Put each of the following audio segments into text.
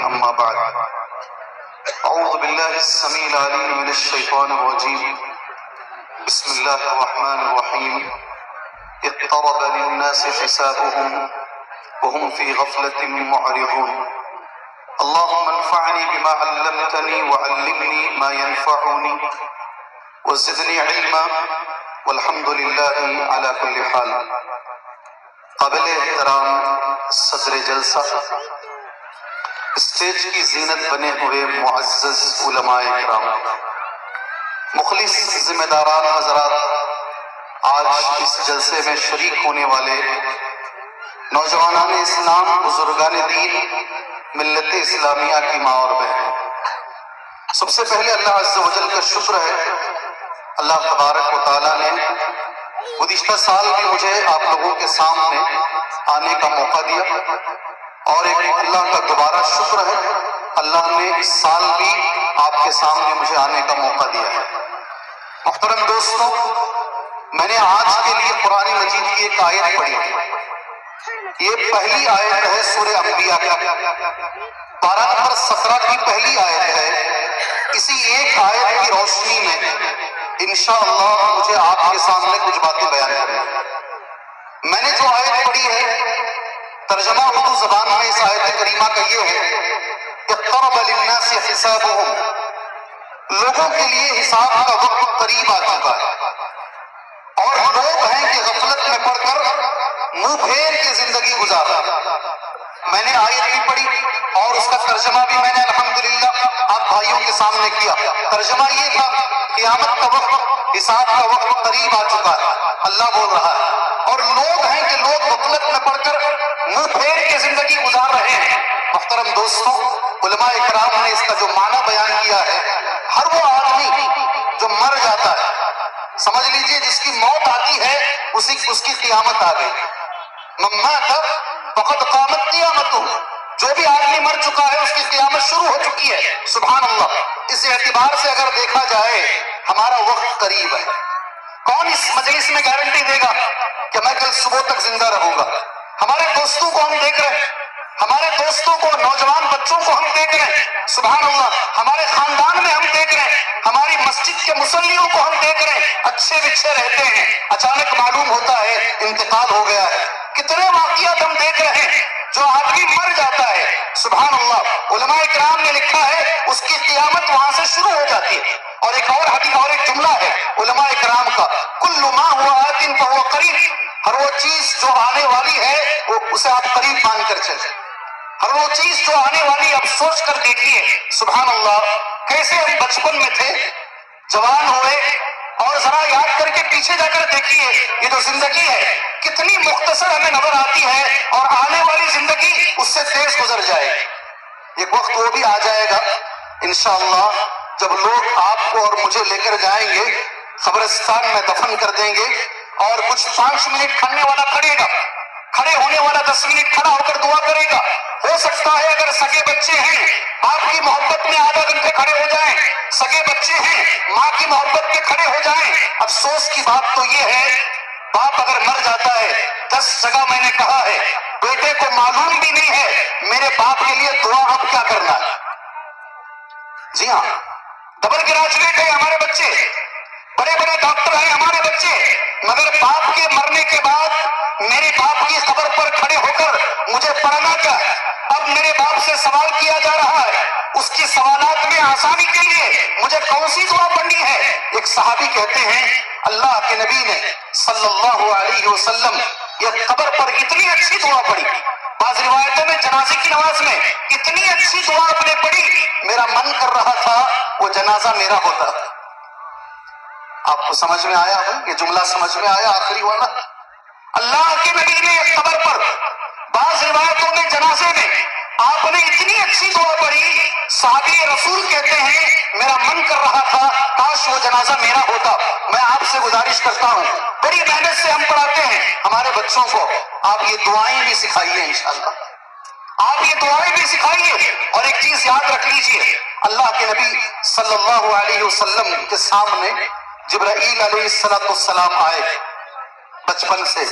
أما بعد أعوذ بالله السميع العليم من الشيطان الرجيم بسم الله الرحمن الرحيم اقترب للناس حسابهم وهم في غفلة معرضون اللهم انفعني بما علمتني وعلمني ما ينفعني وزدني علما والحمد لله على كل حال. قابل احترام صدر جلسہ، اسٹیج کی زینت بنے ہوئے معزز علماء کرام، مخلص ذمہ داران حضرات، آج اس جلسے میں شریک ہونے والے نوجوانان اسلام، بزرگان دین، ملت اسلامیہ کی ماں اور بہن، سب سے پہلے اللہ عز و جل کا شکر ہے. اللہ تبارک و تعالیٰ نے گزشتہ سال بھی مجھے آپ لوگوں کے سامنے آنے کا موقع دیا، اور ایک اللہ کا دوبارہ شکر ہے اللہ نے اس سال بھی آپ کے سامنے مجھے آنے کا موقع دیا ہے. محترم دوستوں، میں نے آج کے لیے قرآن مجید کی ایک آیت پڑھی ہے. یہ پہلی آیت ہے سورہ انبیاء کی، پارہ نمبر 17 کی پہلی آیت ہے. اسی ایک آیت کی روشنی میں انشاءاللہ مجھے آپ کے سامنے کچھ باتیں بیان کرنا ہے. میں نے جو آیت پڑھی ہے، ترجمہ اردو زبان میں اس آیت کریمہ کا یہ ہے: اقترب للناس حسابهم، لوگوں کے لیے حساب کا وقت قریب آ چکا ہے، اور لوگ ہیں کہ غفلت میں پڑ کر منہ پھیر کے زندگی گزار رہے ہیں. میں نے آیت بھی پڑھی اور اس کا ترجمہ بھی میں نے الحمدللہ آپ بھائیوں کے سامنے کیا. ترجمہ یہ تھا: قیامت کا وقت، حساب کا وقت قریب آ چکا ہے، اللہ بول رہا ہے، اور لوگ ہیں کہ لوگ غفلت میں پڑ کر منہ پھیر کے زندگی گزار رہے ہیں. محترم دوستوں، علماء کرام نے اس کا جو معنی بیان کیا ہے، ہر وہ آدمی جو مر جاتا ہے، سمجھ لیجئے جس کی موت آتی ہے اس کی قیامت آ گئی. من مات فقد قامت قیامتہ، جو بھی آدمی مر چکا ہے اس کی قیامت شروع ہو چکی ہے. سبحان اللہ. اس اعتبار سے اگر دیکھا جائے ہمارا وقت قریب ہے. کون اس مجلس میں گارنٹی دے گا کہ میں کل صبح تک زندہ رہوں گا؟ ہمارے دوستوں کو ہم دیکھ رہے ہیں، ہمارے دوستوں کو، نوجوان بچوں کو ہم دیکھ رہے ہیں، سبحان اللہ. ہمارے خاندان میں ہم دیکھ رہے ہیں، ہماری مسجد کے مصلیوں کو ہم دیکھ رہے ہیں، اچھے بچھے رہتے ہیں، اچانک معلوم ہوتا ہے انتقال ہو گیا ہے. کتنے واقعات ہم دیکھ رہے ہیں. جو آدمی مر جاتا ہے، سبحان اللہ، علماء کرام نے لکھا ہے اس کی قیامت وہاں سے شروع ہو جاتی ہے. اور ایک اور حدیث اور ایک جملہ ہے علماء کرام کا: کل ما ہوا آت فہو قریب، ہر وہ چیز جو آنے والی ہے وہ اسے آپ قریب مان کر چلیں. ہر وہ چیز جو آنے والی اب سوچ کر دیکھیے. سبحان اللہ، کیسے ہم بچپن میں تھے، جوان ہوئے، اور ذرا یاد کر کے پیچھے جا کر دیکھیے یہ جو زندگی ہے کتنی مختصر ہمیں نظر آتی ہے، اور آنے والی زندگی اس سے تیز گزر جائے. ایک وقت وہ بھی آ جائے گا انشاءاللہ جب لوگ آپ کو اور مجھے لے کر جائیں گے، قبرستان میں دفن کر دیں گے، اور کچھ 5 منٹ کھڑنے والا کھڑے گا، کھڑے ہونے والا 10 منٹ کھڑا ہو کر دعا کرے گا. ہو سکتا ہے اگر سگے بچے ہیں آپ کی محبت میں آدھا گھنٹے کھڑے ہو جائیں، سگے بچے ہیں ماں کی محبت میں کھڑے ہو جائیں. افسوس کی بات تو یہ ہے، باپ اگر مر جاتا ہے، 10 جگہ میں نے کہا ہے، بیٹے کو معلوم بھی نہیں ہے میرے باپ کے لیے دعا اب کیا کرنا ہے. جی ہاں، ڈبل گریجویٹ ہے ہمارے بچے، بڑے بڑے ڈاکٹر ہیں ہمارے بچے، مگر باپ کے مرنے کے بعد میرے باپ کی قبر پر کھڑے ہو کر مجھے پڑھنا کیا ہے. اب میرے باپ سے سوال کیا جا رہا ہے، اس کی سوالات میں آسانی کے لیے مجھے کون سی دعا پڑھنی ہے. ایک صحابی کہتے ہیں اللہ کے نبی نے صلی اللہ علیہ وسلم یہ قبر پر اتنی اچھی دعا پڑھی، بعض روایتوں میں جنازے کی نماز میں اتنی اچھی دعا آپ نے پڑھی، میرا من کر رہا تھا وہ جنازہ میرا ہوتا. آپ کو سمجھ میں آیا ہے یہ جملہ؟ سمجھ میں آیا آخری والا؟ اللہ کے نبی نے قبر پر، بعض روایتوں میں جنازے میں آپ نے اتنی اچھی دعا پڑھی، صحابی رسول کہتے ہیں میرا من کر رہا تھا کاش وہ جنازہ میرا ہوتا. میں آپ سے گزارش کرتا ہوں، بڑی محنت سے ہم پڑھاتے ہیں ہمارے بچوں کو، آپ یہ دعائیں بھی سکھائیے انشاءاللہ، آپ یہ دعائیں بھی سکھائیے. اور ایک چیز یاد رکھ لیجئے، اللہ کے نبی صلی اللہ علیہ وسلم کے سامنے جبرائیل علیہ السلام آئے، بچپن سے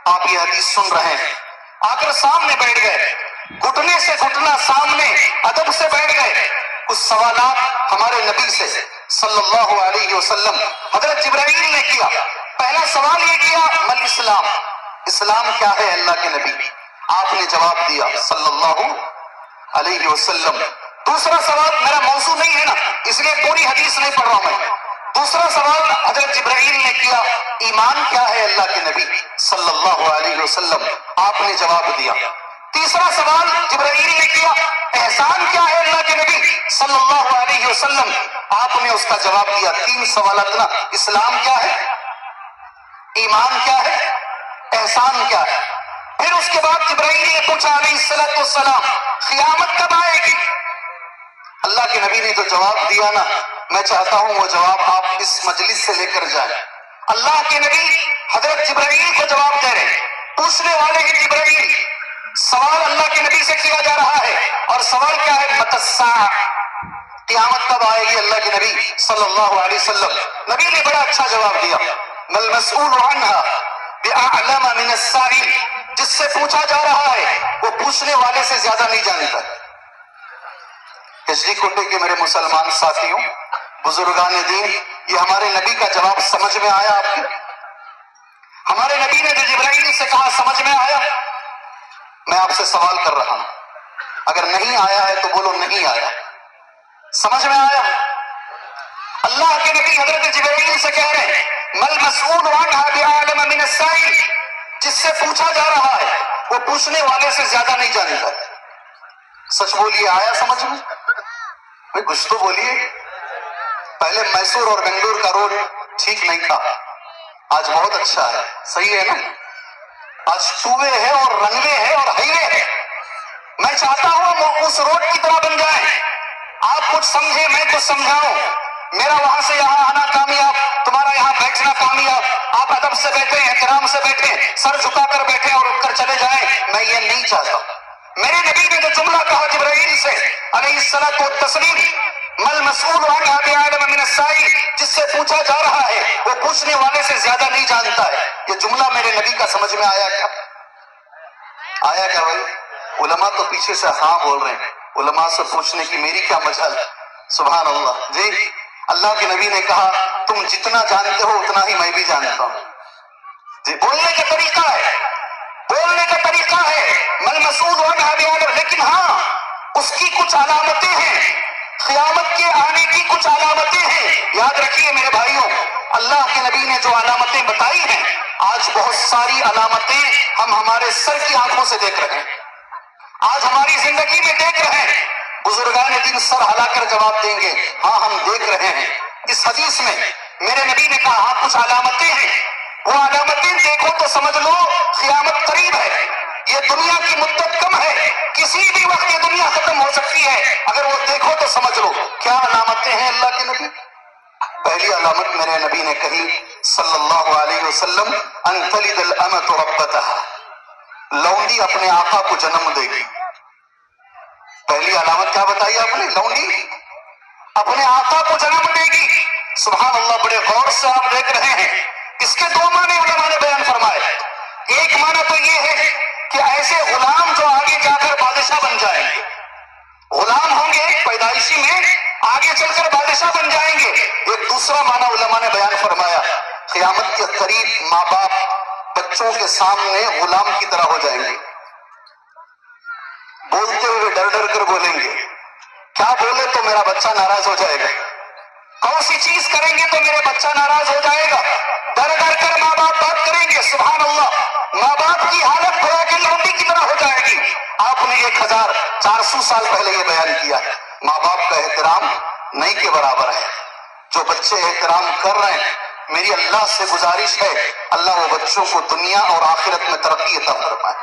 آپ یہ حدیث سن رہے ہیں، آ کر سامنے بیٹھ گئے. گھٹنے سے گھٹنا سامنے ادب سے بیٹھ گئے. کچھ سوالات ہمارے نبی سے صلی اللہ علیہ وسلم حضرت جبرائیل نے کیا. پہلا سوال یہ کیا مل اسلام، اسلام کیا ہے اللہ کے نبی؟ آپ نے جواب دیا صلی اللہ علیہ وسلم. دوسرا سوال، میرا موضوع نہیں ہے نا اس لیے پوری حدیث نہیں پڑھ رہا ہوں میں. دوسرا سوال حضرت جبرائیل نے کیا ایمان کیا ہے اللہ کے نبی صلی اللہ علیہ وسلم؟ آپ نے جواب دیا. تیسرا سوال جبرائیل نے کیا احسان کیا ہے اللہ کے نبی صلی اللہ علیہ وسلم؟ آپ نے اس کا جواب دیا. 3 سوالات نا، اسلام کیا ہے، ایمان کیا ہے، احسان کیا ہے. پھر اس کے بعد جبرائیل نے پوچھا علیہ السلام قیامت کب آئے گی؟ اللہ کے نبی نے جو جواب دیا نا، میں چاہتا ہوں وہ جواب آپ اس مجلس سے لے کر جائیں. اللہ کے نبی حضرت جبرائیل کو جواب دے رہے ہیں، پوچھنے والے ہیں جبرائیل. سوال اللہ کے نبی سے کیا جا رہا ہے اور سوال کیا ہے؟ متی الساعہ، قیامت کب آئے گی اللہ کے نبی صلی اللہ علیہ وسلم. نبی نے بڑا اچھا جواب دیا، مل مسئول عنہا بأعلم من السائل، جس سے پوچھا جا رہا ہے وہ پوچھنے والے سے زیادہ نہیں جانتا. کشری کوٹے کے میرے مسلمان ساتھیوں، بزرگان دین، یہ ہمارے نبی کا جواب سمجھ میں آیا آپ کو؟ ہمارے نبی نے جو جبرائیل سے کہا سمجھ میں آیا؟ میں آپ سے سوال کر رہا ہوں، اگر نہیں آیا ہے تو بولو نہیں آیا. سمجھ میں آیا؟ اللہ کے نبی حضرت جبرائیل سے کہہ رہے ہیں مل مسئول عنہا بعالم من السائل، جس سے پوچھا جا رہا ہے وہ پوچھنے والے سے زیادہ نہیں جانتا. سچ بولیے، آیا سمجھ میں؟ بھئی کچھ تو بولیے. پہلے میسور اور بنگلور کا روڈ ٹھیک نہیں تھا، آج بہت اچھا ہے. صحیح ہے نا؟ آج ٹو وے ہے اور رن وے ہے اور ہائی وے ہے. میں چاہتا ہوں وہ اس روڈ کی طرح بن جائیں. آپ کچھ سمجھے میں کچھ سمجھاؤں. میرا وہاں سے یہاں آنا کامیاب، تمہارا یہاں بیٹھنا کامیاب. آپ ادب سے بیٹھیں، احترام سے بیٹھیں، سر جھکا کر بیٹھیں اور اٹھ کر چلے جائیں. میں یہ نہیں چاہتا. میرے نبی نے جو جملہ کہا جبرائیل سے علیہ الصلوۃ والتسلیم، مل مسئول عنہا بعالم من السائل، جس سے پوچھا جا رہا ہے وہ پوچھنے والے سے زیادہ نہیں جانتا ہے. یہ جملہ میرے نبی کا سمجھ میں آیا کیا؟ آیا کیا بھائی؟ علماء تو پیچھے سے ہاں بول رہے ہیں. علماء سے پوچھنے کی میری کیا مجال. سبحان اللہ. جی، اللہ کے نبی نے کہا تم جتنا جانتے ہو اتنا ہی میں بھی جانتا ہوں. جی، بولنے کا طریقہ ہے، بولنے کا طریقہ ہے. مل مسعود عنہا بعالم، لیکن ہاں اس کی کچھ علامتیں ہیں، قیامت کے آنے کی کچھ علامتیں ہیں. یاد رکھیے میرے بھائیوں، اللہ کے نبی نے جو علامتیں بتائی ہیں، آج بہت ساری علامتیں ہم ہمارے سر کی آنکھوں سے دیکھ رہے ہیں، آج ہماری زندگی میں دیکھ رہے ہیں. بزرگان دین سر ہلا کر جواب دیں گے ہاں ہم دیکھ رہے ہیں. اس حدیث میں میرے نبی نے کہا ہاں کچھ علامتیں ہیں، وہ علامتیں دیکھو تو سمجھ لو قیامت قریب ہے. یہ دنیا کی مدت کم ہے، کسی بھی وقت یہ دنیا ختم ہو سکتی ہے. اگر وہ دیکھو تو سمجھ لو. کیا علامتیں ہیں اللہ کے نبی؟ پہلی علامت میرے نبی نے کہی صلی اللہ علیہ وسلم، ان تلد الامۃ ربتها، لونڈی اپنے آقا کو جنم دے گی. پہلی علامت کیا بتائی آپ نے؟ لونڈی اپنے آقا کو جنم دے گی. سبحان اللہ. بڑے غور سے آپ دیکھ رہے ہیں. اس کے 2 معنی علماء نے بیان فرمائے. ایک معنی تو یہ ہے کہ ایسے غلام جو آگے جا کر بادشاہ بن جائیں گے، غلام ہوں گے پیدائشی میں، آگے چل کر بادشاہ بن جائیں گے. ایک دوسرا معنی علماء نے بیان فرمایا، قیامت کے قریب ماں باپ بچوں کے سامنے غلام کی طرح ہو جائیں گے، بولتے ہوئے ڈر ڈر کر بولیں گے. کیا بولے تو میرا بچہ ناراض ہو جائے گا، کون سی چیز کریں گے تو میرے بچہ ناراض ہو جائے گا، ڈر ڈر کر ماں باپ بات کریں گے. سبحان اللہ. ماں باپ کی حالت گویا کہ لونڈی کی طرح ہو جائے گی. آپ نے 1400 سال پہلے یہ بیان کیا ہے. ماں باپ کا احترام نہیں کے برابر ہے. جو بچے احترام کر رہے ہیں، میری اللہ سے گزارش ہے اللہ وہ بچوں کو دنیا اور آخرت میں ترقی عطا فرمائے.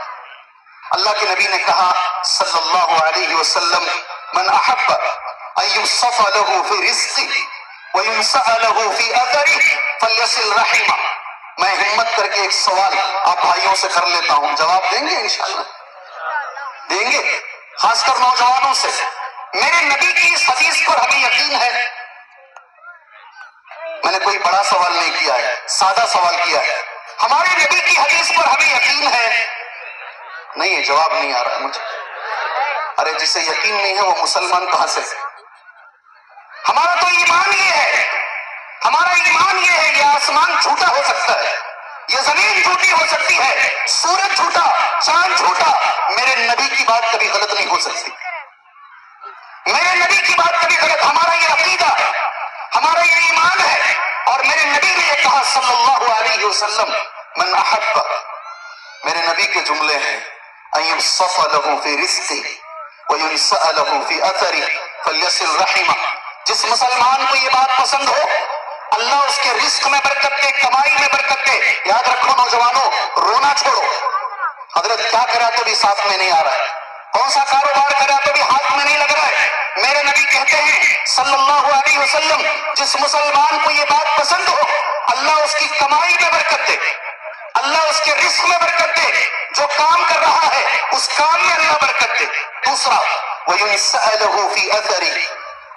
اللہ کے نبی نے کہا صلی اللہ علیہ وسلم، من احب ان یصف له فی رزقه وینسع له فی اثره فلیصل رحمہ. میں ہمت کر کے ایک سوال آپ بھائیوں سے کر لیتا ہوں، جواب دیں گے انشاءاللہ؟ دیں گے؟ خاص کر نوجوانوں سے. میرے نبی کی اس حدیث پر ہمیں یقین ہے. میں نے کوئی بڑا سوال نہیں کیا ہے، سادہ سوال کیا ہے. ہمارے نبی کی حدیث پر ہمیں یقین ہے. نہیں ہے، جواب نہیں آ رہا مجھے. ارے جسے یقین نہیں ہے وہ مسلمان کہاں سے؟ ہمارا تو ایمان یہ ہے، ہمارا ایمان یہ ہے یہ آسمان جھوٹا ہو سکتا ہے، یہ زمین جھوٹی ہو سکتی ہے، سورج جھوٹا، چاند جھوٹا، میرے نبی کی بات کبھی غلط نہیں ہو سکتی، میرے نبی کی بات کبھی غلط، ہمارا یہ عقیدہ، ہمارا یہ ایمان ہے، اور میرے نبی نے یہ کہا صلی اللہ علیہ وسلم، من احب، میرے نبی کے جملے ہیں، ان یبسط له فی رزقہ وینسأ له فی اثرہ فلیصل رحمہ، جس مسلمان کو یہ بات پسند ہو اللہ اس کے رزق میں برکت دے، کمائی میں برکت دے۔ یاد رکھو نوجوانوں، رونا چھوڑو، حضرت کیا کرا تو بھی ساتھ میں نہیں آ رہا ہے، کون سا کاروبار کرا تو بھی ہاتھ میں نہیں لگ رہا ہے، میرے نبی کہتے ہیں صلی اللہ علیہ وسلم، جس مسلمان کو یہ بات پسند ہو اللہ اس کی کمائی میں برکت دے، اللہ اس کے رزق میں برکت دے، جو کام کر رہا ہے اس کام میں اللہ برکت دے۔ دوسرا وَيُنْسَأَ لَهُ فِي أَثَرِهِ،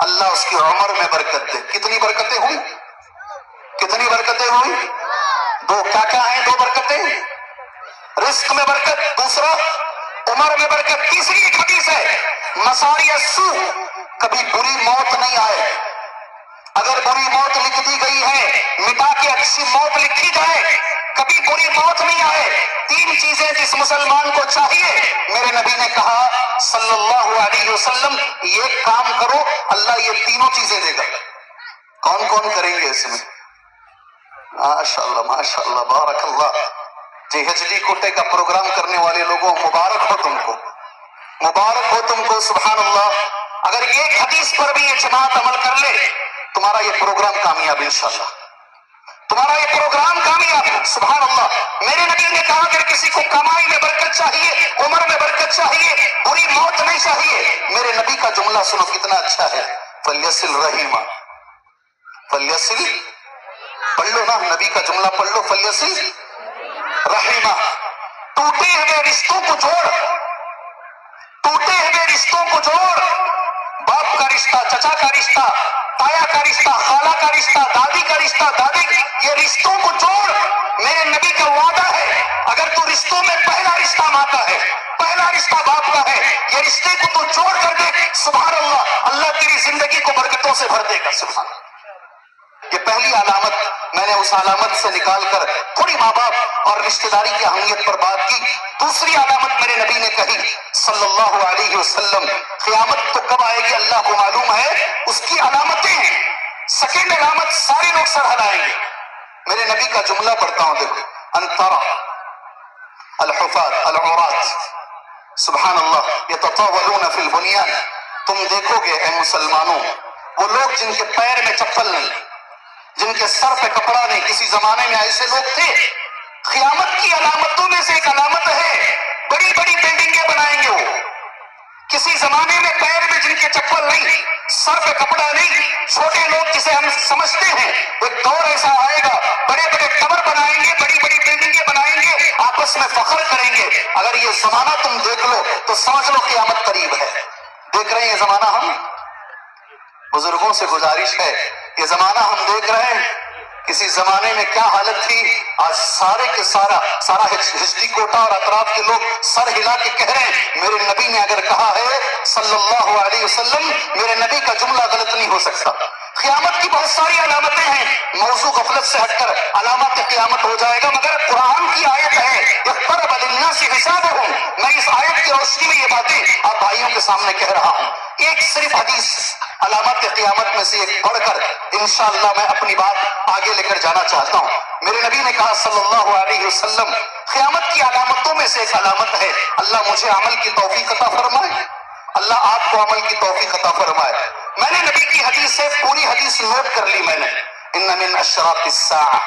اللہ اس کی عمر میں برکت دے۔ کتنی برکتیں ہوئی؟ کتنی برکتیں ہوئی؟ دو، کیا کیا ہیں دو برکتیں؟ رزق میں برکت، دوسرا عمر میں برکت۔ تیسری ایک حدیث ہے مساری السوء، کبھی بری موت نہیں آئے، اگر بری موت لکھ دی گئی ہے مٹا کے اچھی موت لکھی جائے، کبھی بری موت نہیں آئے۔ تین چیزیں جس مسلمان کو چاہیے، میرے نبی نے کہا صلی اللہ علیہ وسلم، یہ کام کرو اللہ یہ تینوں چیزیں دے گا۔ کون کون کریں گے اس میں؟ ماشاءاللہ ماشاءاللہ بارک اللہ۔ جی ایچ ڈی کوٹے کا پروگرام کرنے والے لوگوں مبارک ہو تم کو، مبارک ہو تم کو، سبحان اللہ۔ اگر ایک حدیث پر بھی یہ جماعت عمل کر لے تمہارا یہ پروگرام کامیاب انشاءاللہ، تمہارا یہ پروگرام کامیاب، سبحان اللہ۔ میرے نبی نے کہا اگر کسی کو کمائی میں برکت چاہیے، عمر میں برکت چاہیے، بری موت نہیں چاہیے، میرے نبی کا جملہ سنو کتنا اچھا ہے، فلیصل رحمہ، فلیصل، پڑھ لو نا نبی کا جملہ پڑھ لو، فلیصل رحمہ، ٹوٹے ہوئے رشتوں کو جوڑ، ٹوٹے ہوئے رشتوں کو جوڑ، باپ کا رشتہ، چچا کا رشتہ، تایا کا رشتہ، خالہ کا رشتہ، دادی کا رشتہ، دادی، یہ رشتوں کو جوڑ۔ میرے نبی کا وعدہ ہے اگر تو رشتوں میں پہلا رشتہ ماں کا ہے، پہلا رشتہ باپ کا ہے، یہ رشتے کو تو جوڑ کر دے، سبحان اللہ، اللہ تیری زندگی کو برکتوں سے بھر دے گا، سبحان اللہ۔ یہ پہلی علامت، میں نے اس علامت سے نکال کر تھوڑی ماں باپ اور رشتہ داری کی اہمیت پر بات کی۔ دوسری علامت میرے نبی نے کہی صلی اللہ علیہ وسلم، قیامت تو کب آئے گی اللہ کو معلوم ہے، اس کی علامتیں ہیں۔ سیکنڈ علامت سارے لوگ سر ہلائیں گے، میرے نبی کا جملہ پڑھتا ہوں دیکھو، ان ترى الحفاة العراة، سبحان اللہ، یتطاولون فی البنیان، تم دیکھو گے اے مسلمانوں وہ لوگ جن کے پیر میں چپل نہیں، جن کے سر پہ کپڑا نہیں، کسی زمانے میں ایسے لوگ تھے۔ قیامت کی علامتوں میں سے ایک علامت ہے بڑی بڑی بلڈنگیں بنائیں گے وہ، کسی زمانے میں پیر میں جن کے چپل نہیں، سر پہ کپڑا نہیں، چھوٹے لوگ جسے ہم سمجھتے ہیں، ایک دور ایسا آئے گا بڑے بڑے ٹاور بنائیں گے، بڑی بڑی بلڈنگیں بنائیں گے، آپس میں فخر کریں گے۔ اگر یہ زمانہ تم دیکھ لو تو سمجھ لو قیامت قریب ہے۔ دیکھ رہے ہیں یہ زمانہ، ہم بزرگوں سے گزارش ہے، یہ زمانہ ہم دیکھ رہے ہیں، کسی زمانے میں کیا حالت تھی، آج سارے کے سارا ہچڈی کوٹا اور اطراف کے لوگ سر ہلا کے کہہ رہے ہیں میرے نبی نے اگر کہا ہے صلی اللہ علیہ وسلم، میرے نبی کا جملہ غلط نہیں ہو سکتا۔ قیامت کی بہت ساری علامتیں ہیں، موضوع غفلت سے ہٹ کر علامات قیامت ہو جائے گا، مگر قرآن کی آیت ہے اقترب للناس حسابهم، میں اس آیت کی روشنی میں یہ باتیں آپ بھائیوں کے سامنے کہہ رہا ہوں۔ ایک صرف حدیث علامات قیامت میں سے ایک پڑھ کر انشاءاللہ میں اپنی بات آگے لے کر جانا چاہتا ہوں۔ میرے نبی نے کہا صلی اللہ علیہ وسلم، قیامت کی علامتوں میں سے ایک علامت ہے، اللہ مجھے عمل کی توفیق عطا فرمائے، اللہ آپ کو عمل کی توفیق عطا فرمائے۔ میں نے نبی کی حدیث سے پوری حدیث نوٹ کر لی میں نے، ان من اشراط الساعہ،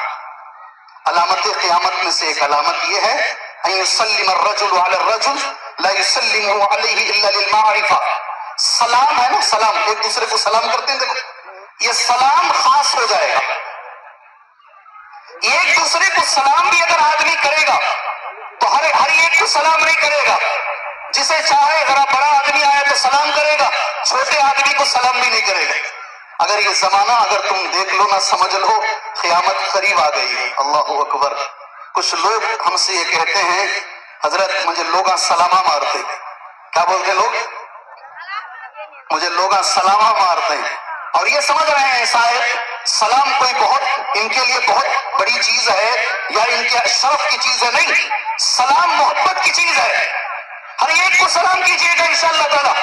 علامت قیامت میں سے ایک علامت یہ ہے ان یسلم الرجل علی الرجل لا یسلم علیہ الا للمعرفہ، سلام ہے نا، سلام ایک دوسرے کو سلام کرتے ہیں، دیکھو یہ سلام خاص ہو جائے گا، ایک دوسرے کو سلام بھی اگر آدمی کرے گا تو ہر ایک کو سلام نہیں کرے گا، جسے چاہے ذرا بڑا آدمی آیا تو سلام کرے گا، چھوٹے آدمی کو سلام بھی نہیں کرے گا۔ اگر یہ زمانہ اگر تم دیکھ لو نہ سمجھ لو قیامت قریب آ گئی ہے، اللہ اکبر۔ کچھ لوگ ہم سے یہ کہتے ہیں حضرت مجھے لوگ سلامہ مارتے، کیا بولتے لوگ؟ مجھے لوگ سلامہ مارتے ہیں اور یہ سمجھ رہے ہیں شاید سلام کوئی بہت ان کے لیے بہت بڑی چیز ہے یا ان کے شرف کی چیز ہے. نہیں، سلام محبت کی چیز ہے. ہر ایک کو سلام کیجیے گا انشاءاللہ تعالیٰ.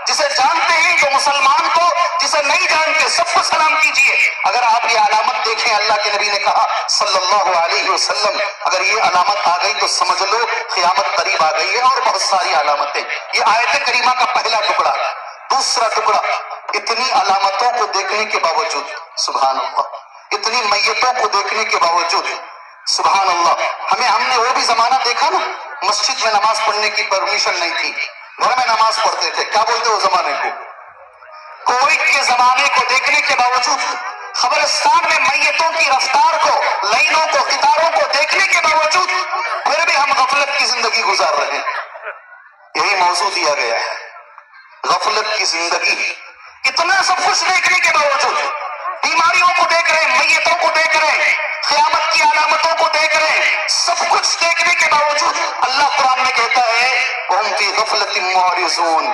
جسے جانتے ہیں جو مسلمان کو، جسے نہیں جانتے سب کو سلام کیجیے. اگر آپ یہ علامت دیکھیں، اللہ کے نبی نے کہا صلی اللہ علیہ وسلم، اگر یہ علامت آ گئی تو سمجھ لو قیامت قریب آ گئی ہے. اور بہت ساری علامتیں، یہ آیت کریمہ کا پہلا ٹکڑا. دوسرا ٹکڑا، اتنی علامتوں کو دیکھنے کے باوجود، سبحان اللہ، اتنی میتوں کو دیکھنے کے باوجود، سبحان اللہ، ہم نے وہ بھی زمانہ دیکھا نا، مسجد میں نماز پڑھنے کی پرمیشن نہیں تھی، گھر میں نماز پڑھتے تھے. کیا بولتے وہ زمانے کو؟ کووڈ کے زمانے کو دیکھنے کے باوجود، قبرستان میں میتوں کی رفتار کو، لائنوں کو، قطاروں کو دیکھنے کے باوجود پھر بھی ہم غفلت کی زندگی گزار رہے ہیں. یہی موضوع دیا گیا ہے، غفلت کی زندگی. اتنا سب کچھ دیکھنے کے باوجود، بیماریوں کو دیکھ رہے ہیں، میتوں کو دیکھ رہے ہیں، قیامت کی علامتوں کو دیکھ رہے ہیں، سب کچھ دیکھنے کے باوجود اللہ قرآن میں کہتا ہے وَهُمْ فِي غَفْلَةٍ مُعْرِضُونَ،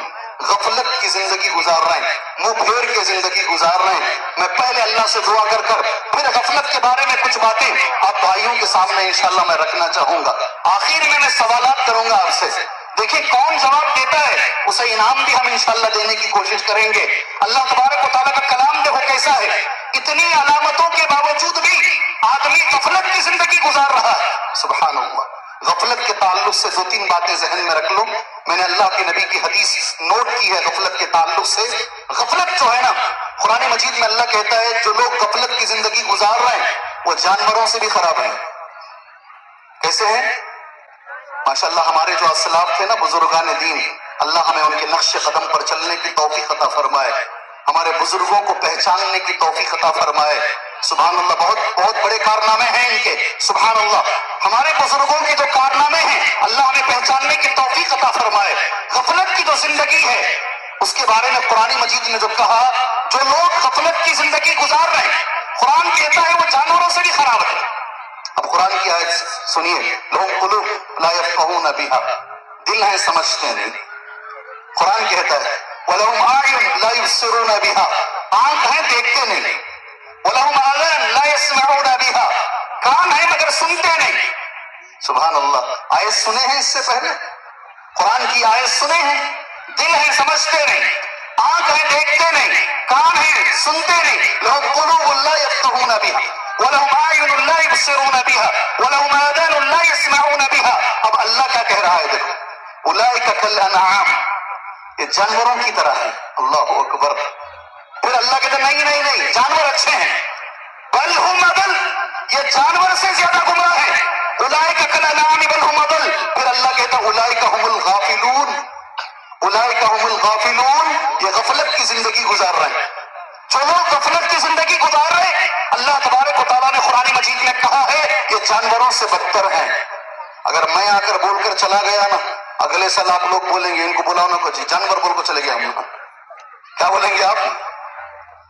غفلت کی زندگی گزار رہے ہیں، منہ پھیر کے زندگی گزار رہے ہیں. میں پہلے اللہ سے دعا کر پھر غفلت کے بارے میں کچھ باتیں آپ بھائیوں کے سامنے انشاءاللہ میں رکھنا چاہوں گا. آخر میں سوالات کروں گا آپ سے. دیکھیں کون جواب دیتا ہے اسے انعام بھی ہم انشاءاللہ دینے کی کوشش کریں گے. اللہ تبارک و تعالیٰ کا کلام دیکھو کیسا ہے. اتنی علامتوں کے باوجود بھی آدمی غفلت کی زندگی گزار رہا ہے. سبحان اللہ. غفلت کے تعلق سے دو تین باتیں ذہن میں رکھ لو. میں نے اللہ کے نبی کی حدیث نوٹ کی ہے غفلت کے تعلق سے. غفلت جو ہے نا، قرآن مجید میں اللہ کہتا ہے جو لوگ غفلت کی زندگی گزار رہے ہیں وہ جانوروں سے بھی خراب ہیں. کیسے ہیں؟ ماشاءاللہ ہمارے جو اسلاف تھے نا، بزرگان دین، اللہ ہمیں ان کے نقش قدم پر چلنے کی توفیق عطا فرمائے، ہمارے بزرگوں کو پہچاننے کی توفیق عطا فرمائے. سبحان اللہ، بہت بہت بڑے کارنامے ہیں ان کے. سبحان اللہ، ہمارے بزرگوں کے جو کارنامے ہیں اللہ ہمیں پہچاننے کی توفیق عطا فرمائے. غفلت کی جو زندگی ہے اس کے بارے میں قرآن مجید نے جو کہا، جو لوگ غفلت کی زندگی گزار رہے ہیں، قرآن کہتا ہے وہ جانوروں سے بھی خراب ہے. اب قرآن کی آیت سنیے، لوگ قلوب لا یفقہون بہا، دل ہیں سمجھتے نہیں. قرآن کہتا ہے وَلَهُمْ أَعْيُنٌ لَا يُبْصِرُونَ بِهَا، آنکھ ہیں دیکھتے نہیں. وَلَهُمْ آذَانٌ لَا يَسْمَعُونَ بِهَا، کان ہیں مگر سنتے نہیں. سبحان اللہ. آیت سنے ہیں اس سے پہلے؟ قرآن کی آیت سنے ہیں؟ دل ہیں سمجھتے نہیں، آنکھ ہیں دیکھتے نہیں، کان ہیں سنتے نہیں. لَهُمْ قُلُوبٌ لَا يَفْقَهُونَ بِهَا وَلَهُمْ أَعْيُنٌ لَا يُبْصِرُونَ بِهَا وَلَهُمْ آذَانٌ لَا يَسْمَعُونَ بِهَا. اب اللہ کیا کہہ رہا ہے؟ دیکھو، أُولَئِكَ كَالْأَنْعَامِ، یہ جانوروں کی طرح ہے. اللہ اکبر. پھر اللہ کہتا نہیں، جانور اچھے ہیں. بل ہم اضل، یہ جانور سے زیادہ گمراہ ہیں. اولئک کالانعام بل ہم اضل. پھر اللہ کہتا اولئک هم الغافلون، اولئک هم الغافلون، یہ غفلت کی زندگی گزار رہے ہیں. جو لوگ غفلت کی زندگی گزار رہے ہیں، اللہ تبارک و تعالیٰ نے قرآن مجید میں کہا ہے یہ جانوروں سے بدتر ہیں. اگر میں آ کر بول کر چلا گیا نا، اگلے سال آپ لوگ بولیں گے ان کو بلاؤ نا، کچھ جانور بول کر چلے گئے ہم. کیا بولیں گے آپ؟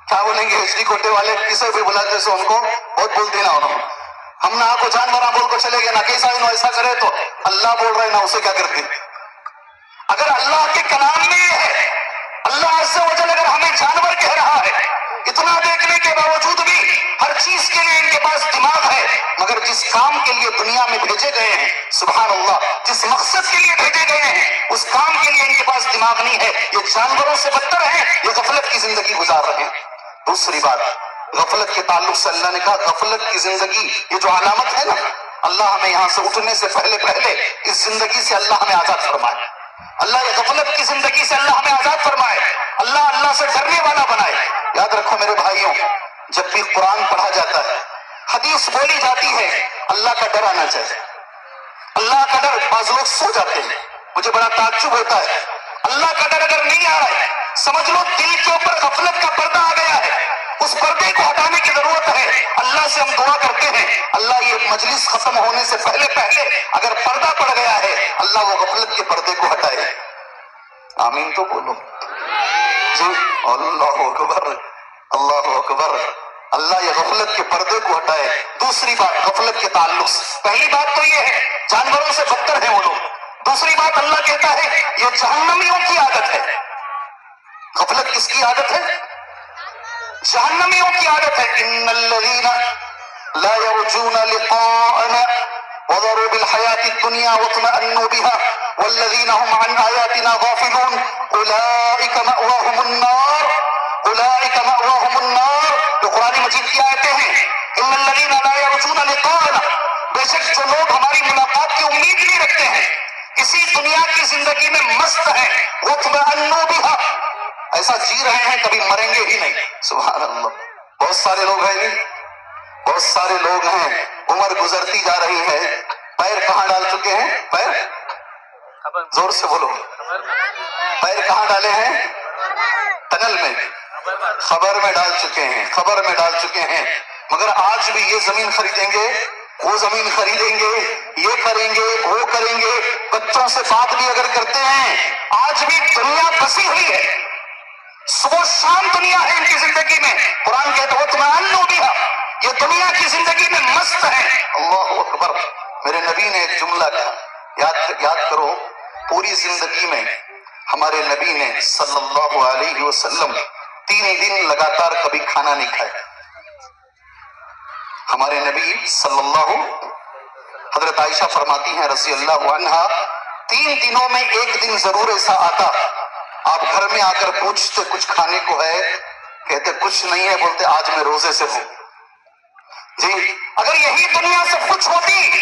کیا بولیں گے؟ ایچ ڈی کوٹے والے کسے بھی بلاتے سو ان کو بہت بولتے نا، ہم نہ آپ کو جانور بول کر چلے گئے نا، کیسا انہوں ایسا کرے تو اللہ بول رہے نا اسے کیا کرتے. اگر اللہ کے کلام میں یہ ہے، اللہ عز و جل اگر ہمیں جانور کہہ رہا ہے، اتنا دیکھنے کے باوجود بھی ہر چیز کے لیے ان کے پاس دماغ ہے، مگر جس کام کے لیے دنیا میں بھیجے گئے ہیں، سبحان اللہ، جس مقصد کے لیے بھیجے گئے ہیں اس کام کے لیے ان کے پاس دماغ نہیں ہے. یہ جانوروں سے بدتر ہیں، یہ غفلت کی زندگی گزار رہے ہیں. دوسری بات، غفلت کے تعلق سے اللہ نے کہا غفلت کی زندگی، یہ جو علامت ہے نا، اللہ ہمیں یہاں سے اٹھنے سے پہلے اس زندگی سے اللہ ہمیں آزاد فرمائے. اللہ یہ غفلت کی زندگی سے اللہ ہمیں آزاد فرمائے. اللہ سے ڈرنے والا بنائے. یاد رکھو میرے بھائیوں، جب بھی قرآن پڑھا جاتا ہے، حدیث بولی جاتی ہے، اللہ کا ڈر آنا چاہیے. اللہ کا ڈر، بعض لوگ سو جاتے ہیں، مجھے بڑا تعجب ہوتا ہے. اللہ کا ڈر اگر نہیں آ رہا ہے، سمجھ لو دل کے اوپر غفلت کا پردہ آ گیا ہے. اس پردے کو ہٹانے کی ضرورت ہے. اللہ سے ہم دعا کرتے ہیں اللہ یہ مجلس ختم ہونے سے پہلے اگر پردہ پڑ گیا ہے اللہ وہ غفلت کے پردے کو ہٹائے. آمین تو بولو جی. اللہ اکبر، اللہ اکبر. اللہ یہ غفلت کے پردے کو ہٹائے. دوسری بات غفلت کے تعلق سے، پہلی بات تو یہ ہے جانوروں سے بدتر ہیں وہ لوگ. دوسری بات اللہ کہتا ہے یہ جہنمیوں کی عادت ہے. غفلت کس کی عادت ہے؟ جہنمیوں کی عادت ہے. ان الذین لا يرجون لقاءنا وذروا بالحیات الدنیا واطمأنوا بها والذین هم عن آیاتنا غافلون اولئک مأواهم النار اولئک مأواهم النار. جو قرآن مجید کی آیتیں ہیں. ان الذین لا يرجون لقاءنا، بے شک جو لوگ ہماری ملاقات کی امید نہیں رکھتے ہیں، اسی دنیا کی زندگی میں مست ہیں، واطمأنوا بها، ایسا جی رہے ہیں کبھی مریں گے ہی نہیں. سبحان اللہ. بہت سارے لوگ ہیں نہیں، بہت سارے لوگ ہیں، عمر گزرتی جا رہی ہے، پیر کہاں ڈال چکے ہیں؟ پیر زور سے بولو. پیر کہاں ڈالے ہیں؟ ٹنل میں، خبر میں ڈال چکے ہیں، خبر میں ڈال چکے ہیں. مگر آج بھی یہ زمین خریدیں گے، وہ زمین خریدیں گے، یہ کریں گے، وہ کریں گے، بچوں سے بات بھی اگر کرتے ہیں. آج بھی دنیا بسی ہوئی ہے، صبح شام دنیا ہے ان کی زندگی میں. قرآن کہتا ہے واطمأنوا بها، یہ دنیا کی زندگی میں مست ہیں. اللہ اکبر. میرے نبی نے ایک جملہ کہا، یاد کرو، پوری زندگی میں ہمارے نبی نے صلی اللہ علیہ وسلم 3 دن لگاتار کبھی کھانا نہیں کھایا. ہمارے نبی صلی اللہ، حضرت عائشہ فرماتی ہیں رضی اللہ عنہا، 3 دنوں میں ایک دن ضرور ایسا آتا آپ گھر میں آ کر پوچھتے کچھ کھانے کو ہے؟ کہتے کچھ نہیں ہے. بولتے آج میں روزے سے ہوں. جی اگر یہی دنیا سب کچھ ہوتی،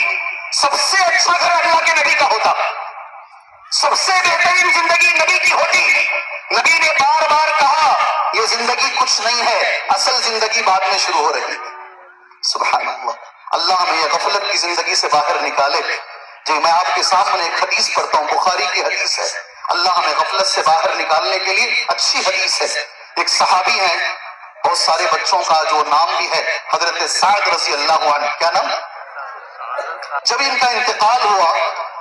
سب سے اچھا گھر اللہ کے نبی کا ہوتا، سب سے بہترین زندگی نبی کی ہوتی. نبی نے بار بار کہا یہ زندگی کچھ نہیں ہے، اصل زندگی بعد میں شروع ہو رہی. سبحان اللہ. اللہ ہمیں یہ غفلت کی زندگی سے باہر نکالے. جی میں آپ کے سامنے ایک حدیث پڑھتا ہوں، بخاری کی حدیث ہے. اللہ ہمیں غفلت سے باہر نکالنے کے لیے اچھی حدیث ہے. ایک صحابی ہیں، بہت سارے بچوں کا جو نام بھی ہے، حضرت سعد رضی اللہ عنہ. کیا نام؟ جب ان کا انتقال ہوا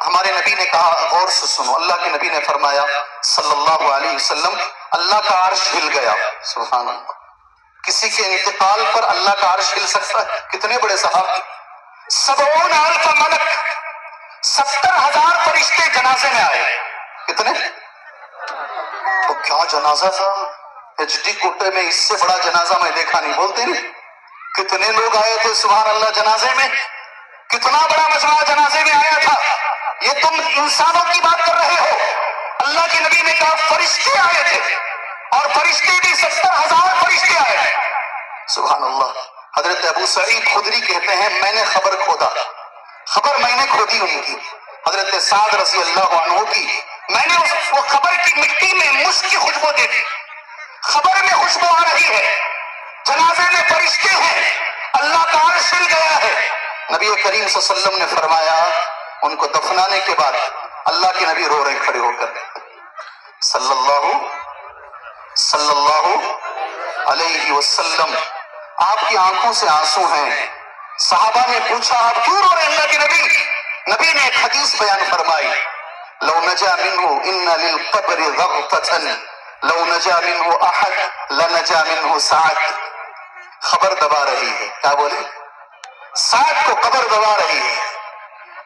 ہمارے نبی نے کہا، غور سے سنو، اللہ کے نبی نے فرمایا صلی اللہ علیہ وسلم، اللہ کا عرش ہل گیا. سبحان اللہ. کسی کے انتقال پر اللہ کا عرش ہل سکتا ہے؟ کتنے بڑے صحابی. 70,000 ملک، 70,000 فرشتے جنازے میں آئے. کتنے؟ تو کیا جنازہ تھا. ایچ ڈی کوٹے میں اس سے بڑا جنازہ میں دیکھا نہیں. بولتے نہیں کتنے لوگ آئے تھے سبحان اللہ جنازے میں، کتنا بڑا مجمع جنازے میں آیا تھا. یہ تم انسانوں کی بات کر رہے ہو. اللہ کے نبی نے کہا فرشتے آئے تھے، اور فرشتے بھی 70,000 فرشتے آئے. سبحان اللہ. حضرت ابو سعید خدری کہتے ہیں میں نے خبر کھودا، خبر میں نے کھودی ان کی، حضرت سعد رضی اللہ عنہ کی. میں نے وہ خبر کی مٹی میں مشک کی خوشبو دیکھی. خبر میں خوشبو آ رہی ہے، جنازے میں فرشتے ہیں، اللہ کا عرش ہل گیا ہے. نبی کریم صلی اللہ علیہ وسلم نے فرمایا ان کو دفنانے کے بعد اللہ کے نبی رو رہے کھڑے ہو کر صلی اللہ علیہ وسلم. آپ کی آنکھوں سے آنسو ہیں. صحابہ نے پوچھا آپ کیوں رو رہے اللہ کے نبی؟ نبی نے ایک حدیث بیان فرمائی، لو نجا منہ ان للقبر ضغطة لو نجا منہ احد لنجا منہ سعد. خبر دبا رہی ہے. کیا بولے؟ سعد کو قبر دبا رہی ہے.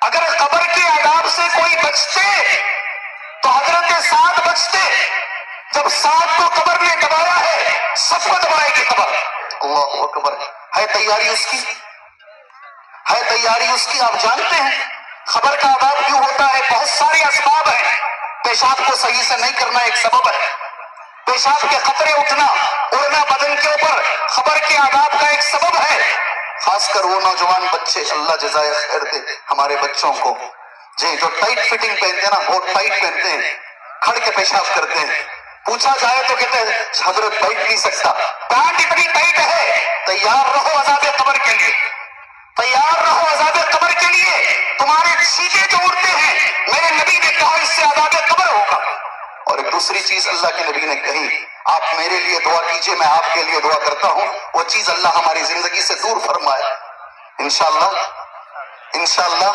اگر قبر کے عذاب سے کوئی بچتے تو حضرت سعد بچتے. جب سعد کو قبر نے دبایا ہے سب کو دبائے گی قبر. اللہ اکبر. ہے تیاری اس کی، ہے تیاری اس کی. آپ جانتے ہیں خبر کا عذاب کیوں ہوتا ہے؟ بہت سارے اسباب ہیں. پیشاب کو صحیح سے نہیں کرنا ایک سبب ہے، پیشاب کے قطرے اٹھنا اڑنا بدن کے اوپر خبر کے عذاب کا ایک سبب ہے. خاص کر وہ نوجوان بچے، اللہ جزائے خیر دے ہمارے بچوں کو، جی جو ٹائٹ فٹنگ پہنتے ہیں نا، بہت ٹائٹ پہنتے ہیں، کھڑ کے پیشاب کرتے ہیں. پوچھا جائے تو کہتے ہیں حضرت بیٹھ نہیں سکتا. پینٹ اتنی ٹائٹ ہے. تیار رہو عذاب قبر کے لیے، تیار رہو عذاب قبر کے لیے. تمہارے چھینٹے جو اڑتے ہیں، میرے نبی نے کہا اس سے عذاب قبر ہوگا. اور ایک دوسری چیز اللہ کے نبی نے کہی، آپ میرے لیے دعا کیجئے میں آپ کے لیے دعا کرتا ہوں، وہ چیز اللہ ہماری زندگی سے دور فرمائے انشاءاللہ. انشاءاللہ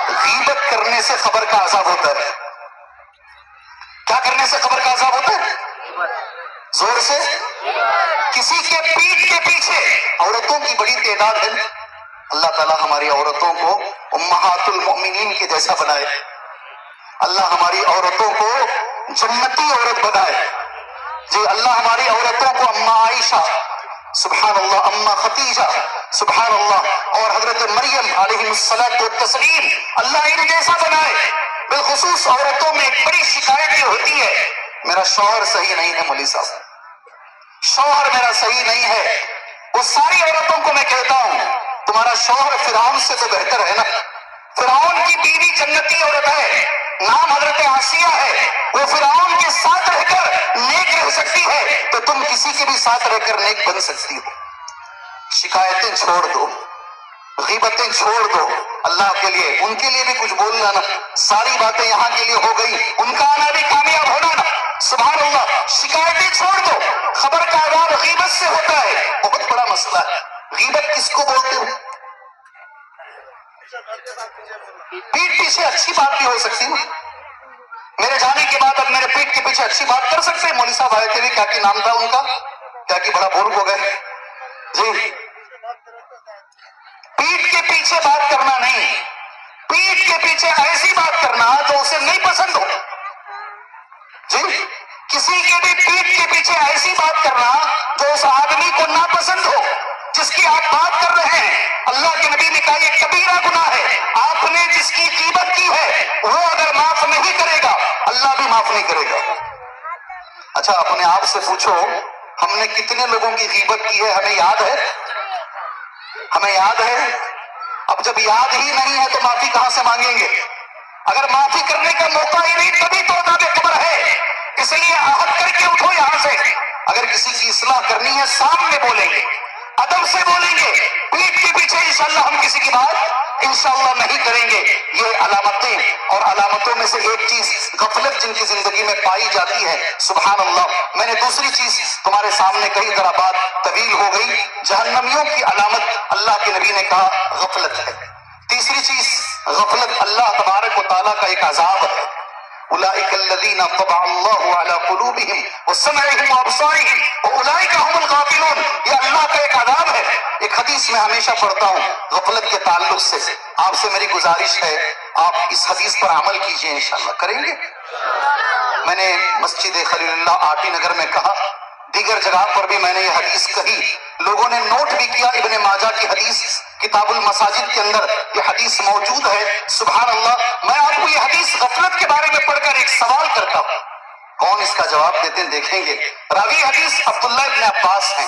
غیبت کرنے سے خبر کا عذاب ہوتا ہے. کیا کرنے سے خبر کا عذاب ہوتا ہے؟ زور سے. کسی کے پیٹھ کے پیچھے عورتوں کی بڑی تعداد ہے. اللہ تعالیٰ ہماری عورتوں کو امہات المؤمنین کے جیسا بنائے. اللہ ہماری عورتوں کو جنتی عورت بنائے. جی اللہ ہماری عورتوں کو اما عائشہ سبحان اللہ، اما ختیجہ سبحان اللہ، اور حضرت مریم علیہ الصلوۃ والتسلیم، اللہ ان جیسا بنائے۔ بالخصوص عورتوں میں ایک بڑی شکایت یہ ہوتی ہے، میرا شوہر صحیح نہیں ہے مولوی صاحب، شوہر میرا صحیح نہیں ہے۔ وہ ساری عورتوں کو میں کہتا ہوں تمہارا شوہر فرعون سے تو بہتر ہے نا۔ فرعون کی بیوی جنتی عورت ہے، نام حضرت آسیہ ہے، وہ فرعون کے ساتھ رہ کر نیک رہ سکتی ہے تو تم کسی کے بھی ساتھ رہ کر نیک بن سکتی ہو۔ شکایتیں چھوڑ دو، غیبتیں چھوڑ دو، اللہ کے لیے ان کے لیے بھی کچھ بولنا نا۔ ساری باتیں یہاں کے لیے ہو گئی، ان کا آنا بھی کامیاب ہونا نا، سبحان اللہ۔ شکایتیں چھوڑ دو، خبر کا عذاب غیبت سے ہوتا ہے، بہت بڑا مسئلہ ہے۔ غیبت کس کو بولتے ہو؟ پیٹھ پیچھے اچھی بات بھی ہو سکتی ہے، میرے جانے کے بعد اب میرے پیٹھ کے پیچھے اچھی بات کر سکتے ہیں۔ مولوی صاحب آئے تھے بھی، کیا کی نام تھا ان کا، کیا کی بڑا بزرگ ہو گئے جی۔ پیٹھ کے پیچھے بات کرنا نہیں، پیٹھ کے پیچھے ایسی بات کرنا جو اسے نہیں پسند ہو جی۔ کسی کے بھی پیٹھ کے پیچھے ایسی بات کرنا جو اس آدمی کو ناپسند ہو جس کی آپ بات کر رہے ہیں۔ اللہ کے نبی نے کہا یہ کبیرہ گناہ ہے۔ آپ نے جس کی غیبت کی ہے وہ اگر معاف نہیں کرے گا اللہ بھی معاف نہیں کرے گا۔ اچھا اپنے آپ سے پوچھو ہم نے کتنے لوگوں کی غیبت کی ہے، ہمیں یاد ہے؟ ہمیں یاد ہے؟ اب جب یاد ہی نہیں ہے تو معافی کہاں سے مانگیں گے؟ اگر معافی کرنے کا موقع ہی نہیں تبھی تو عذاب قبر ہے۔ اس لیے عہد کر کے اٹھو یہاں سے، اگر کسی کی اصلاح کرنی ہے سامنے بولیں گے، ادب سے بولیں گے، پیٹھ کے پیچھے انشاءاللہ ہم کسی کی بات انشاءاللہ نہیں کریں گے۔ یہ علامتیں اور علامتوں میں سے ایک چیز غفلت جن کی زندگی میں پائی جاتی ہے، سبحان اللہ۔ میں نے دوسری چیز تمہارے سامنے کئی طرح بات طویل ہو گئی، جہنمیوں کی علامت اللہ کے نبی نے کہا غفلت ہے۔ تیسری چیز غفلت اللہ تبارک و تعالیٰ کا ایک عذاب ہے۔ اولئک الذین طبع اللہ علی قلوبہم وسمعہم وابصارہم واولئک هم الغافلون، یہ اللہ کا ایک عذاب ہے۔ ایک حدیث میں ہمیشہ پڑھتا ہوں غفلت کے تعلق سے، آپ سے میری گزارش ہے آپ اس حدیث پر عمل کیجئے، انشاءاللہ کریں گے؟ میں نے مسجد خلیل اللہ آٹی نگر میں کہا، دیگر جگہ پر بھی میں نے یہ حدیث کہی، لوگوں نے نوٹ بھی کیا۔ ابن ماجہ کی حدیث کتاب المساجد کے اندر یہ حدیث موجود ہے، سبحان اللہ۔ میں آپ کو یہ حدیث غفلت کے بارے میں پڑھ کر ایک سوال کرتا ہوں، کون اس کا جواب دیتے ہیں دیکھیں گے۔ راوی حدیث عبداللہ ابن عباس ہیں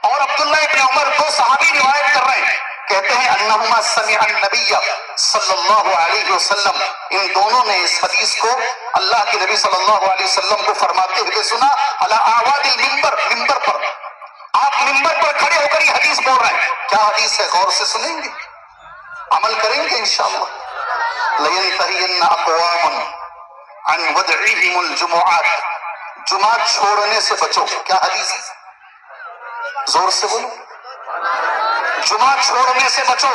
اور عبداللہ ابن عمر، دو صحابی روایت کر رہے ہیں، کہتے ہیں انہما سمع النبی صلی اللہ علیہ وسلم، ان دونوں نے اس حدیث کو اللہ کے نبی صلی اللہ علیہ وسلم کو فرماتے ہوئے سنا، علی اعواد المنبر، ممبر پر، آپ ممبر پر کھڑے ہو کر یہ حدیث بول رہے ہیں۔ کیا حدیث ہے؟ غور سے سنیں گے، عمل کریں گے انشاءاللہ۔ لَيَنْتَهِيَنَّ أَقْوَامٌ عَنْ وَدْعِهِمُ الْجُمُعَاتِ، جمعہ چھوڑنے سے بچو۔ کیا حدیث ہے؟ زور سے بولو، جمعہ چھوڑنے سے بچو۔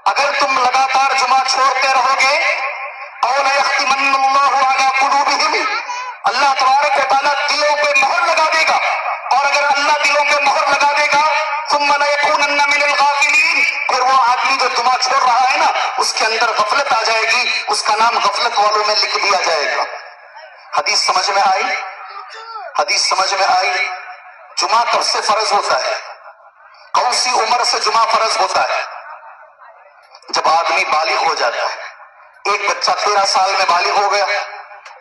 اگر تم لگاتار جمعہ چھوڑتے رہو گے، أَوْ لَيَخْتِمَنَّ اللَّهُ عَلَىٰ قُلُوبِهِمْ، اللہ تبارک و تعالیٰ دلوں پہ مہر لگا دے گا، اور اگر اللہ دلوں پہ مہر لگا دے گا ثُمَّ لَيَكُونَنَّ مِنَ الْغَافِلِينَ، پھر وہ آدمی جو جمعہ چھوڑ رہا ہے نا اس کے اندر غفلت آ جائے گی، اس کا نام غفلت والوں میں لکھ دیا جائے گا۔ حدیث سمجھ میں آئی؟ حدیث سمجھ میں آئی؟ جمعہ کب سے فرض ہوتا ہے؟ کون سی عمر سے جمعہ فرض ہوتا ہے؟ جب آدمی بالغ ہو جاتا ہے۔ ایک بچہ 13 سال میں بالغ ہو گیا،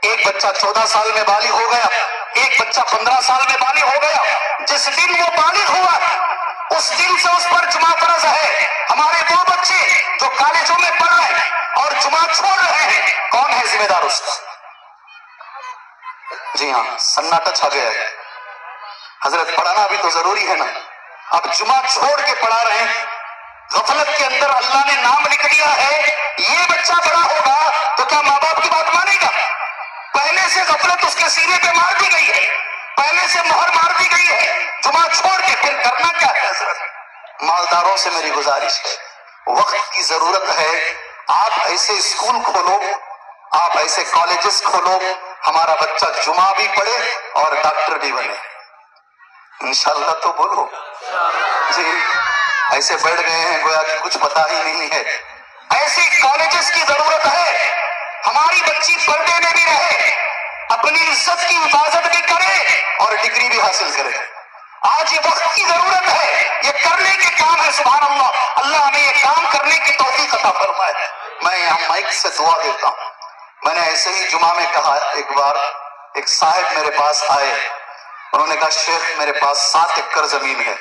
ایک بچہ 14 سال میں بالغ ہو گیا، ایک بچہ 15 سال میں بالغ ہو گیا۔ جس دن وہ بالغ ہوا اس دن سے اس پر جمعہ فرض ہے۔ ہمارے دو بچے جو کالجوں میں پڑھ رہے ہیں اور جمعہ چھوڑ رہے ہیں، کون ہے ذمہ دار اس کا؟ جی ہاں، سناٹا چھا گیا ہے۔ حضرت پڑھانا بھی تو ضروری ہے نا، اب جمعہ چھوڑ کے پڑھا رہے ہیں، غفلت کے اندر اللہ نے نام لکھ دیا ہے۔ یہ بچہ بڑا ہوگا تو کیا ماں باپ کی بات مانے گا؟ پہلے سے غفلت اس کے سینے پہ مار دی گئی ہے، پہلے سے مہر مار دی گئی ہے، جمعہ چھوڑ کے پھر کرنا کیا ہے؟ حضرت مالداروں سے میری گزارش ہے، وقت کی ضرورت ہے، آپ ایسے اسکول کھولو، آپ ایسے کالجز کھولو، ہمارا بچہ جمعہ بھی پڑھے اور ڈاکٹر بھی بنے انشاءاللہ۔ تو بولو جی، ایسے بیٹھ گئے ہیں گویا کہ کچھ پتا ہی نہیں ہے۔ ایسے کالجز کی ضرورت ہے، ہماری بچی پردے میں بھی رہے، اپنی عزت کی حفاظت بھی کرے اور ڈگری بھی حاصل کرے. آج یہ وقت کی ضرورت ہے، یہ کرنے کے کام ہے. سبحان اللہ، اللہ ہمیں یہ کام کرنے کی توفیق عطا فرمائے. میں یہاں مائک سے دعا دیتا ہوں. میں نے ایسے ہی جمعہ میں کہا، ایک بار ایک صاحب میرے پاس آئے، انہوں نے کہا شیخ میرے پاس 7 ایکڑ زمین ہے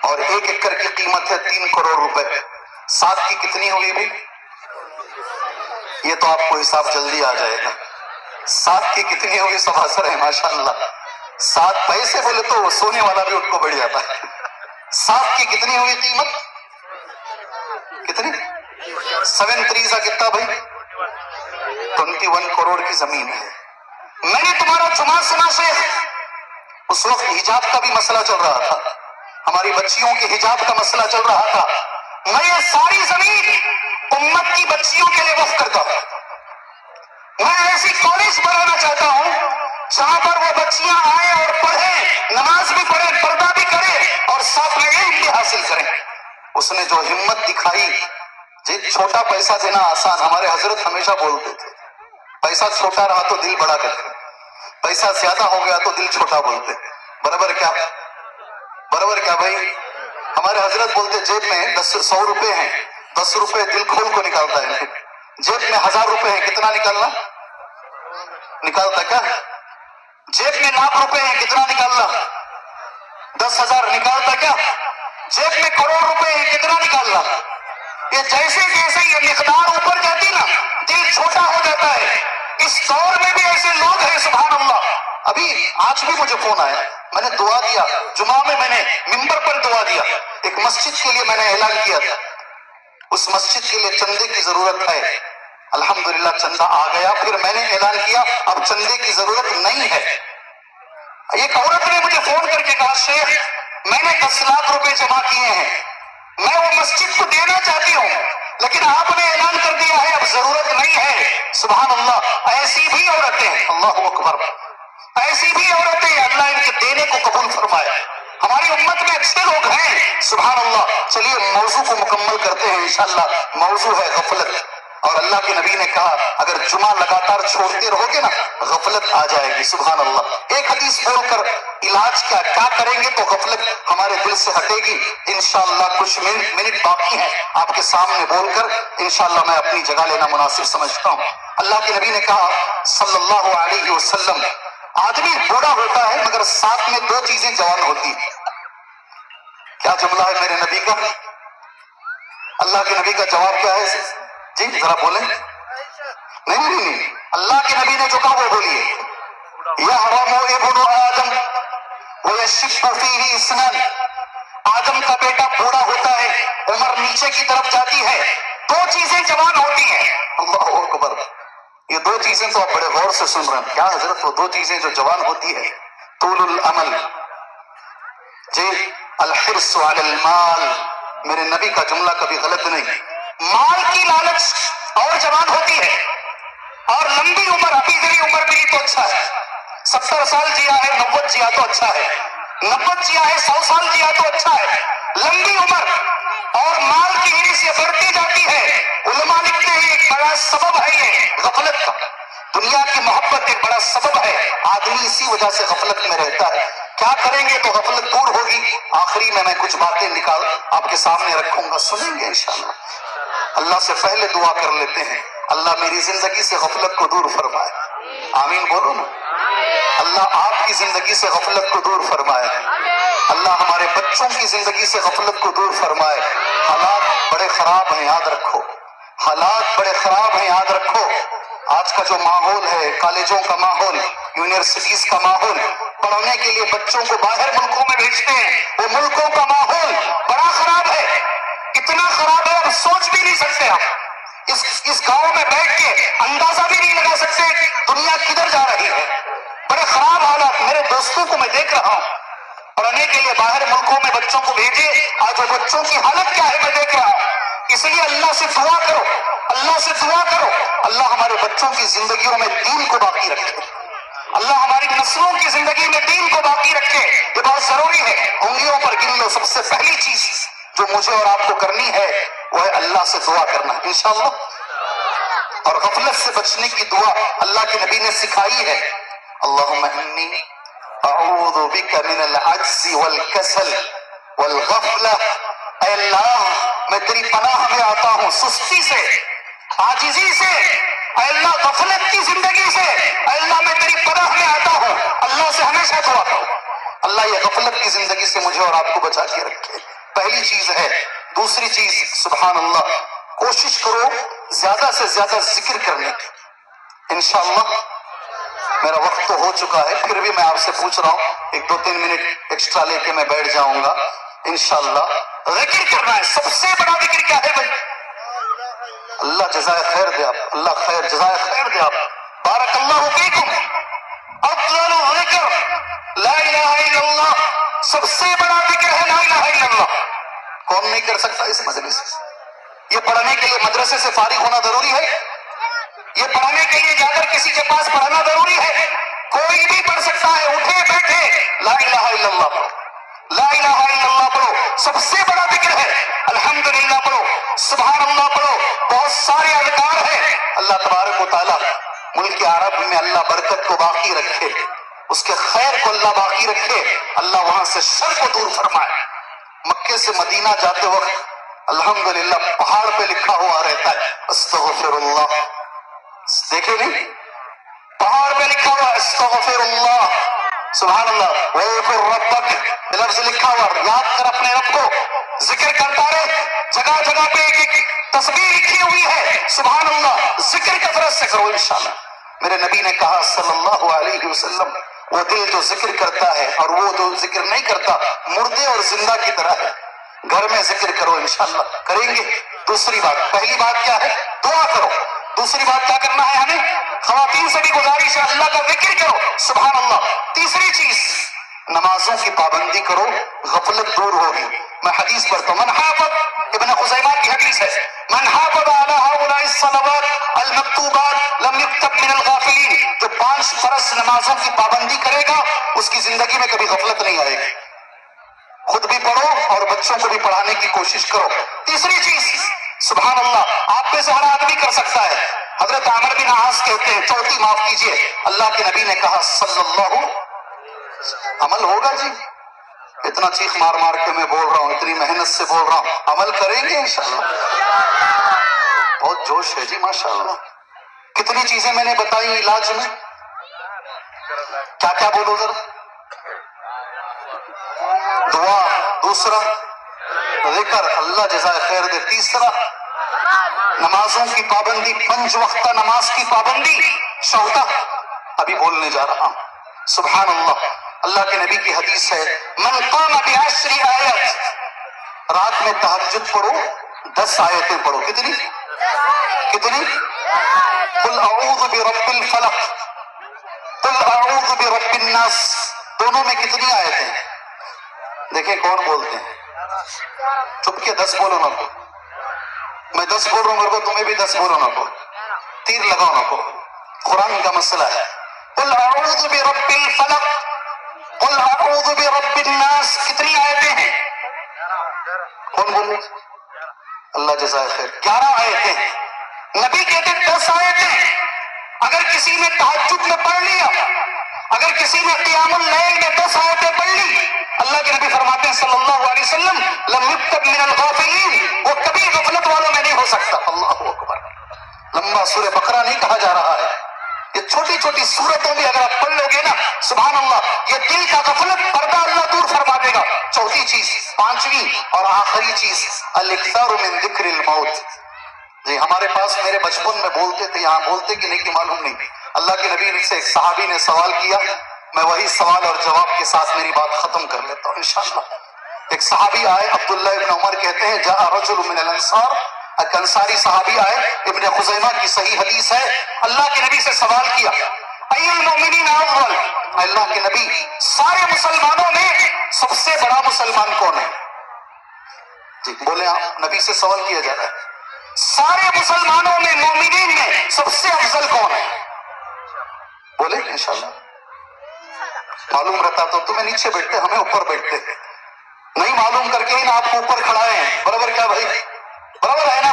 اور 1 ایکڑ کی قیمت ہے 3 کروڑ روپے. 7 کی کتنی ہوئی بھی؟ یہ تو آپ کو حساب جلدی آ جائے گا. 7 کی کتنی ہوگی؟ سب ہنس رہے ہیں ماشاءاللہ. 7 پیسے بولے تو سونے والا بھی ان کو بڑھ جاتا ہے. 7 کی کتنی ہوئی قیمت؟ کتنی؟ 7 3 کتنا بھائی؟ 21 کروڑ کی زمین ہے. میں نے تمہارا جمعہ سنا شیخ، اس وقت حجاب کا بھی مسئلہ چل رہا تھا، ہماری بچیوں کے حجاب کا مسئلہ چل رہا تھا. میں یہ ساری زمین امت کی بچیوں کے لیے وقف کرتا ہوں. میں ایسی کالج بنانا چاہتا ہوں جہاں پر وہ بچیاں آئیں اور پڑھیں، نماز بھی پڑھیں، پردہ بھی کریں اور ساتھ میں علم بھی حاصل کریں. اس نے جو ہمت دکھائی، جی چھوٹا پیسہ دینا آسان، ہمارے حضرت ہمیشہ بولتے تھے پیسہ چھوٹا رہا تو دل بڑا کرتے، پیسہ زیادہ ہو گیا تو دل چھوٹا بولتے. برابر کیا؟ برابر کیا بھائی؟ ہمارے حضرت بولتے جیب میں 100 روپے ہیں، 10 روپے دل کھول کو نکالتا ہے. جیب میں 1000 روپے ہیں، کتنا نکالنا؟ نکالتا کیا؟ جیب میں لاکھ روپے ہیں، کتنا نکالنا؟ 10,000 نکالتا کیا؟ جیب میں کروڑ روپے ہیں، کتنا نکالنا؟ یہ جیسے جیسے یہ مقدار اوپر جاتی نا دل چھوٹا ہو جاتا ہے. اس دور میں بھی ایسے لوگ ہیں سبحان اللہ. ابھی آج بھی مجھے فون آیا، میں نے دعا دیا، جمعہ میں نے ممبر پر دعا دیا. ایک مسجد کے لیے میں نے اعلان کیا تھا، اس مسجد کے لیے چندے کی ضرورت ہے. الحمدللہ چندہ آ گیا. پھر میں نے اعلان کیا اب چندے کی ضرورت نہیں ہے. ایک عورت نے مجھے فون کر کے کہا شیخ میں نے 10 لاکھ روپے جمع کیے ہیں، میں وہ مسجد کو دینا چاہتی ہوں لیکن آپ نے اعلان کر دیا ہے اب ضرورت نہیں ہے. سبحان اللہ، ایسی بھی عورتیں، اللہ اکبر، ایسی بھی عورتیں، اللہ ان کے دینے کو قبول فرمائے. ہماری امت میں اچھے لوگ ہیں سبحان اللہ. چلیے موضوع کو مکمل کرتے ہیں انشاءاللہ. موضوع ہے غفلت، اور اللہ کے نبی نے کہا اگر جمعہ لگاتار چھوڑتے رہو گے نا غفلت آ جائے گی. سبحان اللہ. ایک حدیث بول کر علاج کیا کریں گے تو غفلت ہمارے دل سے ہٹے گی انشاءاللہ. کچھ منٹ باقی ہیں، آپ کے سامنے بول کر انشاءاللہ میں اپنی جگہ لینا مناسب سمجھتا ہوں. اللہ کے نبی نے کہا صلی اللہ علیہ وسلم آدمی بوڑھا ہوتا ہے مگر ساتھ میں 2 چیزیں جوان ہوتی ہیں. کیا جملہ ہے میرے نبی کا؟ اللہ کے نبی کا جواب کیا ہے؟ جی ذرا بولیں. نہیں، اللہ کے نبی نے جو کہا وہ بولیے. یحرم ابن آدم ویشب فیہ اسنان. آدم کا بیٹا بوڑھا ہوتا ہے، عمر نیچے کی طرف جاتی ہے، 2 چیزیں جوان ہوتی ہیں. اللہ اکبر. یہ 2 چیزیں تو آپ بڑے غور سے سن رہے ہیں. کیا حضرت؟ وہ 2 چیزیں جو جوان ہوتی ہے طول العمل، جی الحرص علی المال. میرے نبی کا جملہ کبھی غلط نہیں. مال کی لالچ اور جوان ہوتی ہے، اور لمبی عمر، ابھی ذری عمر بھی تو اچھا ہے. 70 سال جیا ہے، 90 جیا تو اچھا ہے، 90 جیا ہے، 100 سال جیا تو اچھا ہے. لمبی عمر اور مال کی ہرس یہ بڑھتی جاتی ہے. علماء لکھتے ہیں ایک بڑا سبب ہے یہ غفلت کا. دنیا کی محبت ایک بڑا سبب ہے، آدمی اسی وجہ سے غفلت میں رہتا ہے. کیا کریں گے تو غفلت دور ہوگی؟ آخری میں کچھ باتیں نکال آپ کے سامنے رکھوں گا، سنیں گے انشاءاللہ. اللہ سے پہلے دعا کر لیتے ہیں اللہ میری زندگی سے غفلت کو دور فرمائے. آمین بولو نا. اللہ آپ کی زندگی سے غفلت کو دور فرمائے. اللہ ہمارے بچوں کی زندگی سے غفلت کو دور فرمائے. حالات بڑے خراب ہیں یاد رکھو، حالات بڑے خراب ہیں یاد رکھو. آج کا جو ماحول ہے، کالجوں کا ماحول، یونیورسٹیز کا ماحول، پڑھنے کے لیے بچوں کو باہر ملکوں میں بھیجتے ہیں، وہ ملکوں کا ماحول بڑا خراب ہے. اتنا خراب ہے آپ سوچ بھی نہیں سکتے. آپ اس گاؤں میں بیٹھ کے اندازہ بھی نہیں لگا سکتے دنیا کدھر جا رہی ہے. بڑے خراب حالات. میرے دوستوں کو میں دیکھ رہا ہوں پڑھنے کے لیے باہر ملکوں میں بچوں کو بھیجے، آج وہ بچوں کی حالت کیا ہے میں دیکھ رہا ہوں. اس لیے اللہ سے دعا کرو، اللہ سے دعا کرو اللہ ہمارے بچوں کی زندگیوں میں دین کو باقی رکھے، اللہ ہماری نسلوں کی زندگی میں دین کو باقی رکھے. یہ بہت ضروری ہے. انگلیوں پر گن لو. سب سے پہلی چیز جو مجھے اور آپ کو کرنی ہے وہ ہے اللہ سے دعا کرنا. انشاءاللہ اور غفلت سے بچنے کی دعا اللہ کے نبی نے سکھائی ہے. اللہم انی اعوذ بک من العجز والکسل والغفلہ. اے اللہ میں تیری پناہ میں آتا ہوں سستی سے، عاجزی سے، اے اللہ غفلت کی زندگی سے. اے اللہ میں تیری پناہ میں آتا ہوں. اللہ سے ہمیشہ دعا کرو اللہ یہ غفلت کی زندگی سے مجھے اور آپ کو بچا کے رکھے. پہلی چیز ہے. دوسری چیز سبحان اللہ کوشش کرو زیادہ سے زیادہ ذکر کرنے کی. انشاءاللہ میرا وقت تو ہو چکا ہے پھر بھی میں آپ سے پوچھ رہا ہوں 1-2-3 منٹ ایکسٹرا لے کے میں بیٹھ جاؤں گا. انشاءاللہ ذکر کرنا ہے. سب سے بڑا ذکر کیا ہے بھائی؟ اللہ جزائے خیر دے آپ. اللہ خیر جزائے خیر دے آپ. بارک اللہ فیکم. افضل ذکر لا الہ الا اللہ. سب سے بڑا ذکر ہے لا الہ الا اللہ. کون نہیں کر سکتا اس مجلس سے؟ یہ پڑھنے کے لیے مدرسے سے فارغ ہونا ضروری ہے؟ یہ پڑھنے کے لیے جا کر کسی کے پاس پڑھنا ضروری ہے؟ کوئی بھی پڑھ سکتا ہے. اٹھے بیٹھے لا الہ الا اللہ پڑھو. لا الہ الا اللہ پڑھو. سب سے بڑا ذکر ہے. الحمدللہ پڑھو. سبحان اللہ پڑھو. بہت سارے اذکار ہیں. اللہ تبارک و تعالی ملک عرب میں اللہ برکت کو باقی رکھے، اس کے خیر کو اللہ باقی رکھے. اللہ وہاں سے شر کو دور فرمائے. مکے سے مدینہ جاتے وقت الحمدللہ پہاڑ پہ لکھا ہوا رہتا ہے استغفر اللہ. دیکھیں نہیں پہاڑ پہ لکھا ہوا استغفر اللہ. سبحان اللہ. وَاذْكُرْ رَبَّكَ لفظ لکھا ہوا. یاد کر اپنے رب کو، ذکر کرتا رہے. جگہ جگہ پہ ایک تسبیح لکھی ہوئی ہے. سبحان اللہ. ذکر کثرت سے کرو انشاءاللہ. میرے نبی نے کہا صلی اللہ علیہ وسلم وہ دل جو ذکر کرتا ہے اور وہ جو ذکر نہیں کرتا مردے اور زندہ کی طرح ہے. گھر میں ذکر کرو انشاءاللہ. کریں گے. دوسری بات، پہلی بات کیا ہے؟ دعا کرو. دوسری بات کیا کرنا ہے ہمیں؟ خواتین سے بھی گزارش ہے اللہ کا ذکر کرو. سبحان اللہ. تیسری چیز نمازوں کی پابندی کرو، غفلت دور ہوگی. میں حدیث پڑھتا ہوں. من حافظ، ابن خزیمہ کی حدیث ہے، من حافظ علی هؤلاء الصلوات المکتوبات لم یکتب من الغافلین. جو 5 فرض نمازوں کی پابندی کرے گا اس کی زندگی میں کبھی غفلت نہیں آئے گی. خود بھی پڑھو اور بچوں کو بھی پڑھانے کی کوشش کرو. تیسری چیز سبحان اللہ آپ میں سے ہر آدمی کر سکتا ہے. حضرت عمر بن عاص کہتے ہیں، چوتھی معاف کیجئے، اللہ کے نبی نے کہا صلی اللہ. عمل ہوگا جی. اتنا چیخ مار مار کے میں بول رہا ہوں، اتنی محنت سے بول رہا ہوں، عمل کریں گے انشاءاللہ. بہت جوش ہے جی ماشاءاللہ. کتنی چیزیں میں نے بتائی علاج میں. کیا کیا بولو ذرا. دعا، دوسرا ذکر، اللہ جزائے خیر دے. تیسرا نمازوں کی پابندی، 5 وقتہ نماز کی پابندی. چوتھا ابھی بولنے جا رہا ہوں. سبحان اللہ. اللہ کے نبی کی حدیث ہے من قام بعشر آیات، رات میں تہجد پڑھو 10 آیتیں پڑھو. کتنی کتنی؟ قل اعوذ برب الفلق، قل اعوذ برب الناس. دونوں میں کتنی آیتیں؟ دیکھیں کون بولتے ہیں. چپ کے 10 بولو نہ کو. میں 10 بول رہا ہوں، میرے کو تمہیں بھی 10 بولو نہ کو. تیر لگاؤ نہ کو. قرآن کا مسئلہ ہے. قل اعوذ برب الفلق، قل اعوذ برب الناس. کتنی آیتیں ہیں؟ کون بولے؟ اللہ جزائے خیر. 11 آیتیں ہیں. نبی کہتے 10 آیتیں. اگر کسی نے تہجد میں پڑھ لیا، اگر کسی نے قیام اللیل میں 10 آیتیں پڑھ لی، اللہ کے نبی فرماتے ہیں صلی اللہ علیہ وسلم لم یکتب من الغافلین، وہ کبھی غفلت والوں میں نہیں ہو سکتا. اللہ اکبر. لمبا سورہ بقرہ نہیں کہا جا رہا ہے. یہ چھوٹی چھوٹی سورتوں بھی اگر آپ پڑھ لو گے نا سبحان اللہ یہ دل کا غفلت پردہ اللہ دور فرما دے گا. چوتھی چیز، 5ویں اور آخری چیز، الاکثار من ذکر الموت. جی ہمارے پاس میرے بچپن میں بولتے تھے، یہاں بولتے کہ نہیں کہ معلوم نہیں. اللہ کے نبی سے ایک صحابی نے سوال کیا، میں وہی سوال اور جواب کے ساتھ میری بات ختم کر لیتا ہوں انشاءاللہ. ایک صحابی آئے، عبداللہ ابن عمر کہتے ہیں جاء رجل من الانصار، ایک انصاری صحابی آئے، ابن خزیمہ کی صحیح حدیث ہے. اللہ کے نبی سے سوال کیا ای المؤمنین افضل، اللہ کے نبی سارے مسلمانوں میں سب سے بڑا مسلمان کون ہے؟ جی بولے آپ. نبی سے سوال کیا جا رہا ہے سارے مسلمانوں میں، مومنین میں سب سے افضل کون ہے؟ بولے انشاءاللہ. معلوم رہتا تو تمہیں نیچے بیٹھتے، ہمیں اوپر بیٹھتے. نہیں معلوم کر کے ہی نا آپ کو اوپر کھڑائے ہیں. برابر کیا بھائی؟ برابر ہے نا.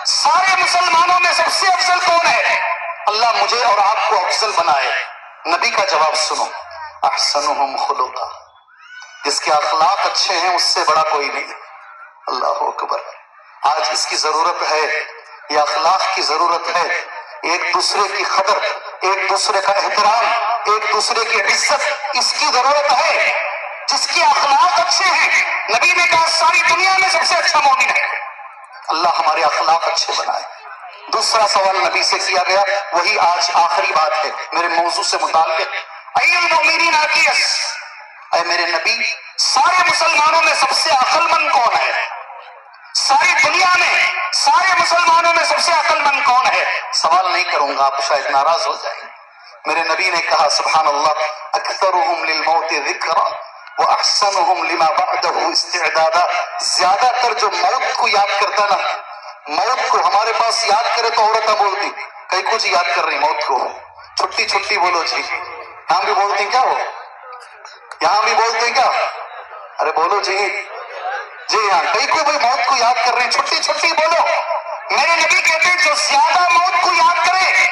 سارے مسلمانوں میں سب سے افضل کون ہے؟ اللہ مجھے اور آپ کو افضل بنائے۔ نبی کا جواب سنو، احسنہم خلقا، جس کے اخلاق اچھے ہیں اس سے بڑا کوئی نہیں۔ اللہ اکبر۔ آج اس کی ضرورت ہے، یہ اخلاق کی ضرورت ہے، ایک دوسرے کی قدر، ایک دوسرے کا احترام، ایک دوسرے کی عزت، اس کی ضرورت ہے۔ جس کے اخلاق اچھے ہیں، نبی نے کہا ساری دنیا میں سب سے اچھا مومن ہے۔ اللہ ہمارے اخلاق اچھے بنائے۔ دوسرا سوال نبی سے کیا گیا، وہی آج آخری بات ہے میرے موضوع سے متعلق۔ ای المؤمنین اکیس، اے میرے نبی، سارے مسلمانوں میں سب سے عقل مند کون ہے؟ ساری دنیا میں سارے مسلمانوں میں سب سے عقل مند کون ہے؟ سوال نہیں کروں گا، آپ شاید ناراض ہو جائیں۔ میرے نبی نے کہا سبحان اللہ، اکثرهم للموت ذکرا واحسنهم لما بعده استعدادا، زیادہ تر جو موت کو یاد کرتا نا، موت کو ہمارے پاس یاد کرے تو عورتیں بولتی کئی کچھ یاد کر رہی موت کو، چھٹی چھٹی بولو جی، یہاں بھی بولتی کیا ہو؟ یہاں بھی بولتے کیا؟ ارے بولو جی، جی ہاں، کئی کوئی بھائی موت کو یاد کر رہے ہیں، چھٹی چھٹی بولو۔ میرے نبی کہتے ہیں جو زیادہ موت کو یاد کرے،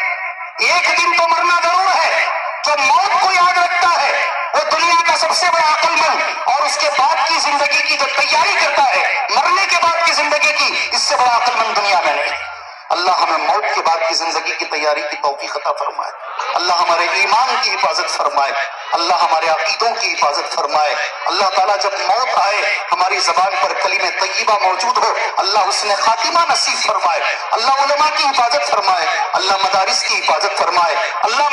ایک دن تو مرنا ضرور ہے، جو موت کو یاد رکھتا ہے وہ دنیا کا سب سے بڑا عقل مند، اور اس کے بعد کی زندگی کی جو تیاری کرتا ہے، مرنے کے بعد کی زندگی کی، اس سے بڑا عقل مند دنیا میں نہیں۔ اللہ ہمیں موت کے بعد کی زندگی کی تیاری کی توفیق عطا فرمائے، اللہ ہمارے ایمان کی حفاظت فرمائے، اللہ ہمارے عقیدوں کی حفاظت فرمائے۔ اللہ تعالیٰ جب موت آئے ہماری زبان پر کلمہ طیبہ موجود ہو، اللہ حسن خاتمہ نصیب فرمائے، اللہ علماء کی حفاظت فرمائے، اللہ مدارس کی حفاظت فرمائے، اللہ